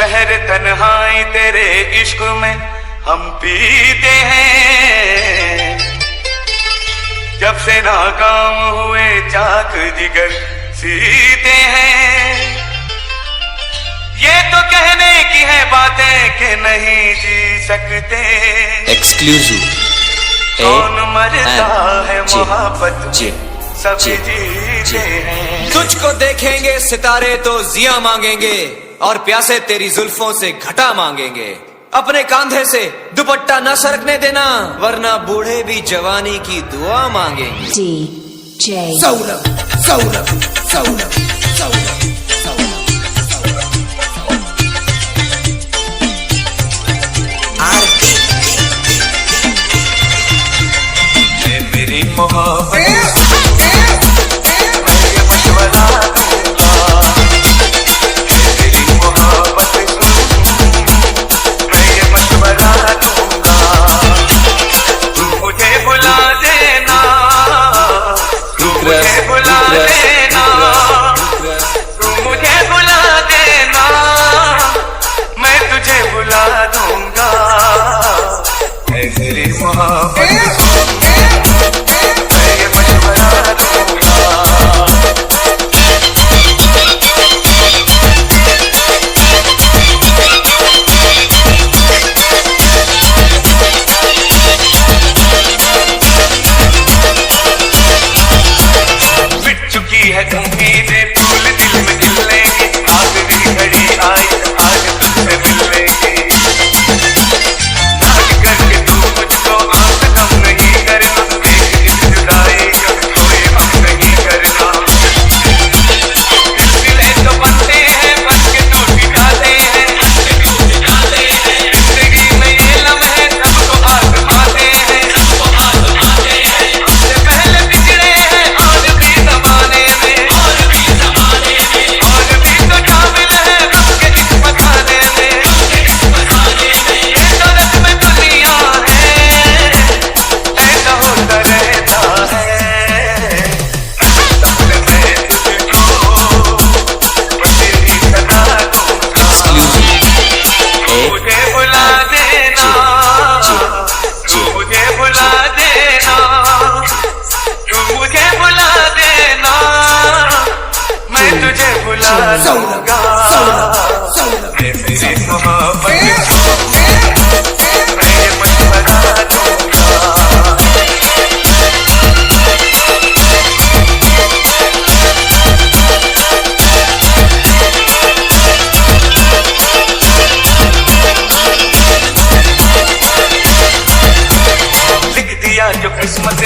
जहर तन्हाई तेरे इश्क में हम पीते हैं। जब से नाकाम हुए चाक जिगर सीते हैं। ये तो कहने की है बातें कि नहीं जी सकते। एक्सक्लूसिव कौन मरता है मोहब्बत सभी जीते हैं। तुझको देखेंगे सितारे तो जिया मांगेंगे और प्यासे तेरी जुल्फों से घटा मांगेंगे। अपने कांधे से दुपट्टा न सरकने देना वरना बूढ़े भी जवानी की दुआ मांगेंगे। DJ सौरभ सौरभ सौरभ सौरभ मेरी मोहब्बत मशवरा दूंगा। मेरी मोहब्बत मैं ये मशवरा दूंगा। तू मुझे बुला देना, तू मुझे बुला देना, तू मुझे बुला देना, मैं तुझे बुला दूंगा। मेरी मोहब्बत है उम्मीदें फूल दिल में खिलने की। आखिरी घड़ी आई आज तुझसे मिलने की। याद करके तू मुझको आंख कम नहीं करना। एक जुदाई जो कोई हम नहीं करना। दिल तो बनते हैं बन के टूट जाते हैं। जिंदगी में ये लम्हे सबको आजमाते हैं। हमसे पहले बिछड़े हैं आज भी जमाने में। तुझे बुला दूंगा। मेरी मोहब्बत मैं ये मशवरा दूंगा। लिख दिया जो किस्मत